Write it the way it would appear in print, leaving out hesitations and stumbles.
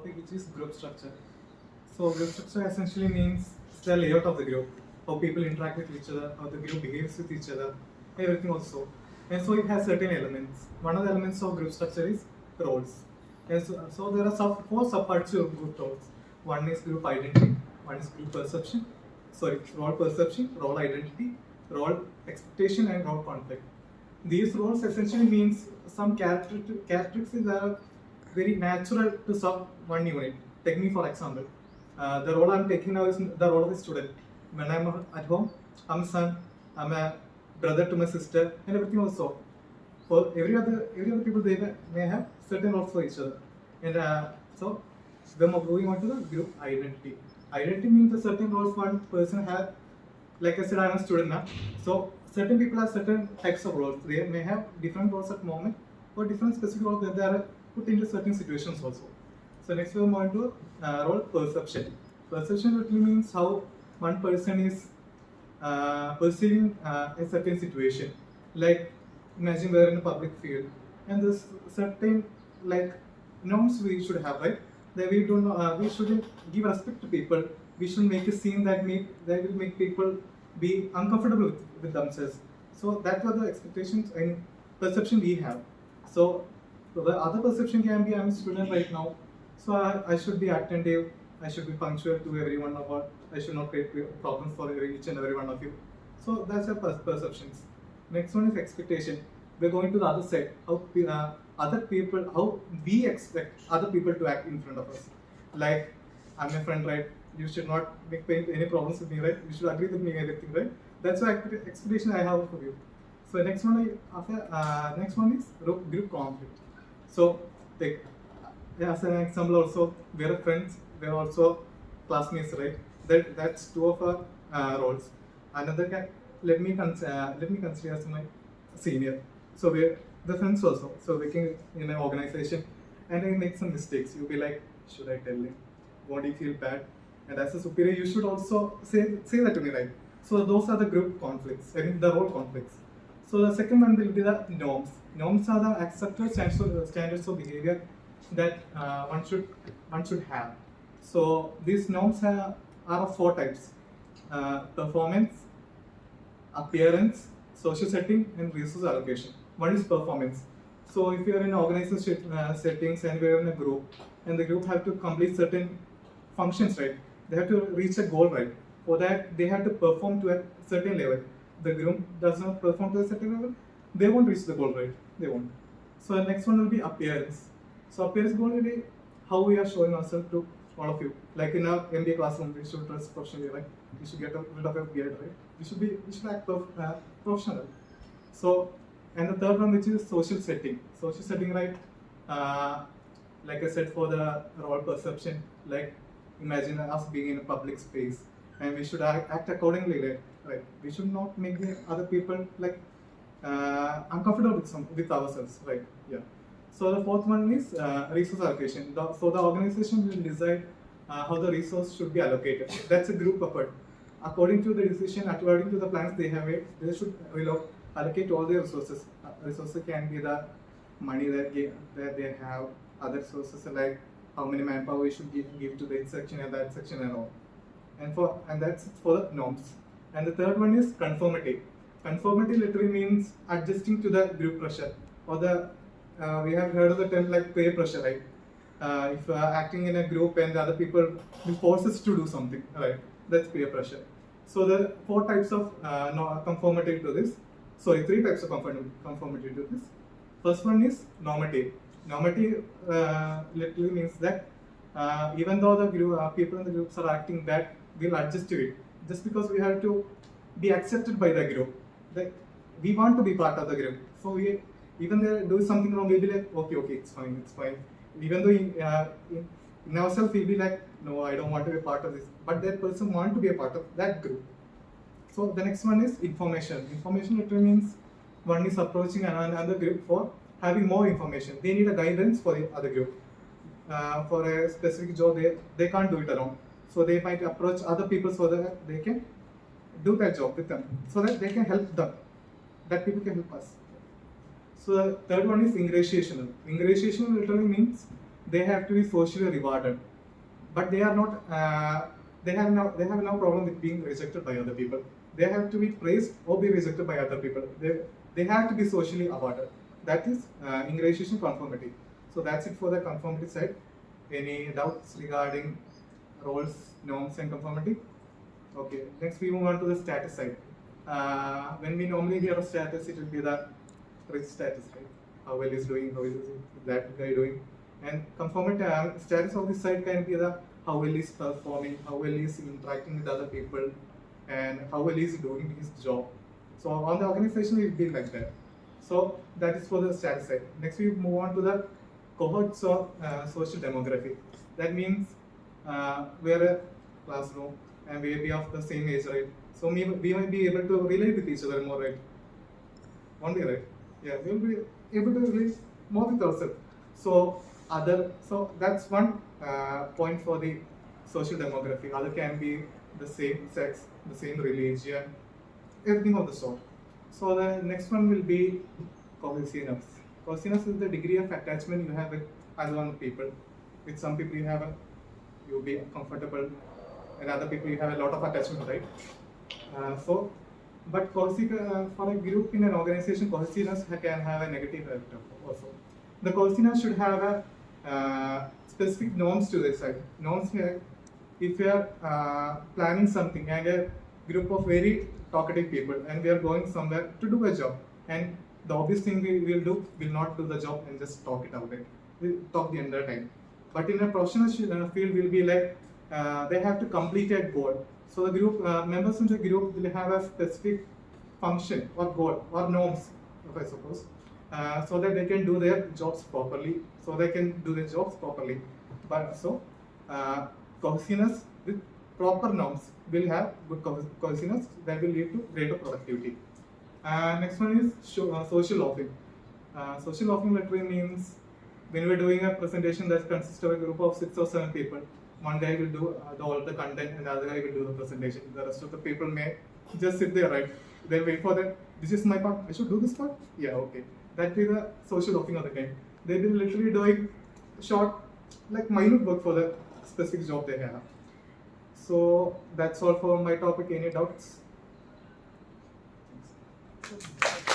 topic, which is group structure. So group structure essentially means the layout of the group, how people interact with each other, how the group behaves with each other, everything also. And so it has certain elements. One of the elements of group structure is roles. And so there are four subparts to group roles. One is group identity, one is group perception, role perception, role identity, role expectation, and role conflict. These roles essentially means some characteristics that are very natural to serve one unit. Take me for example. The role I'm taking now is the role of a student. When I'm at home, I'm a son, I'm a brother to my sister, and everything also. For every other people, they may have certain roles for each other. And so, when we're moving on to the group identity. Identity means a certain roles one person has. Like I said, I'm a student now. So certain people have certain types of roles. They may have different roles at the moment, or different specific roles that they are put into certain situations also. So next we move on to role perception. Perception literally means how one person is perceiving a certain situation. Like imagine we're in a public field, and there's certain like norms we should have, right? That we shouldn't give respect to people. We should make a scene that will make people be uncomfortable with themselves. So that were the expectations and perception we have. So the other perception can be, I'm a student right now, so I should be attentive, I should be punctual to everyone about, I should not create problems for each and every one of you. So that's your perceptions. Next one is expectation. We're going to the other side. How we expect other people to act in front of us. Like, I'm a friend, right? You should not make any problems with me, right? You should agree with me everything, right? That's the expectation I have for you. So next one is group conflict. So take as an example also, we are friends, we are also classmates, right? That's two of our roles. Another guy, let me consider as my senior. So we're the friends also. So working in an organization, and I make some mistakes. You'll be like, should I tell him? Won't he feel bad? And as a superior, you should also say that to me, right? So those are the group conflicts, I mean the role conflicts. So the second one will be the norms. Norms are the accepted standards of behavior that one should have. So these norms are of four types: performance, appearance, social setting, and resource allocation. One is performance. So if you are in organization settings and we are in a group, and the group have to complete certain functions, right? They have to reach a goal, right? For that, they have to perform to a certain level. The group does not perform to a certain level, they won't reach the goal, right? They won't. So the next one will be appearance. So appearance goal will be how we are showing ourselves to all of you. Like in our MBA classroom, we should dress professionally, right? We should get rid of your beard, right? We should act professional. So, and the third one, which is social setting. Social setting, right? Like I said, for the role perception, like imagine us being in a public space, and we should act accordingly, right? We should not make the other people like uncomfortable with ourselves, right? Yeah. So the fourth one is resource allocation. So the organization will decide how the resource should be allocated. That's a group effort. According to the decision, according to the plans they have made, they should allocate all their resources. Resources can be the money that they have, other sources like how many manpower we should give to this section and that section and all. And that's for the norms. And the third one is conformity. Conformity literally means adjusting to the group pressure, or the we have heard of the term like peer pressure, right? If acting in a group and the other people will force us to do something, right? That's peer pressure. So the four types of conformity to this. Sorry, three types of conformity to this. First one is normative. Normative literally means that even though the people in the groups are acting bad, we'll adjust to it. Just because we have to be accepted by the group, like we want to be part of the group. So even they do something wrong, we'll be like, okay, it's fine. Even though in ourselves we'll be like, no, I don't want to be part of this. But that person want to be a part of that group. So the next one is information. Information literally means one is approaching another group for having more information. They need a guidance for the other group. For a specific job, they can't do it alone. So they might approach other people so that they can do that job with them, so that they can help them, that people can help us. So the third one is ingratiational. Ingratiational literally means they have to be socially rewarded, but they are not. They have no problem with being rejected by other people. They have to be praised or be rejected by other people. They have to be socially awarded. That is ingratiation conformity. So that's it for the conformity side. Any doubts regarding roles, norms, and conformity? Okay. Next, we move on to the status side. When we normally hear of status, it will be the rich status, right? How well is doing, how is that guy doing, and conformity status of this side can be the how well is performing, how well is interacting with other people, and how well is doing his job. So on the organization, it will be like that. So that is for the status side. Next, we move on to the cohorts of social demography. That means we are a classroom and we will be of the same age, right? So we might be able to relate with each other more, right? Only, right? Yeah, we will be able to relate more with ourselves. So that's one point for the social demography. Other can be the same sex, the same religion, everything of the sort. So the next one will be cohesiveness. Cohesiveness is the degree of attachment you have with other people. With some people you'll be comfortable, and other people you have a lot of attachment, right? But for a group in an organization, cohesiveness can have a negative effect also. The cohesiveness should have a specific norms to this side. Norms here, if we are planning something and a group of very talkative people and we are going somewhere to do a job, and the obvious thing we will do will not do the job and just talk it out. We'll talk the entire time. But in a professional field, will be like they have to complete a goal. So the group members in the group will have a specific function or goal or norms, if I suppose, so that they can do their jobs properly. But so cohesiveness with proper norms will have good cohesiveness that will lead to greater productivity. Next one is social loafing. Social loafing literally means when we're doing a presentation that consists of a group of 6 or 7 people, one guy will do all the content and the other guy will do the presentation. The rest of the people may just sit there, right? They'll wait for that. This is my part. I should do this part? Yeah, okay. That is the social loafing of the game. They will literally doing short, like minute work for the specific job they have. So that's all for my topic. Any doubts? Thanks.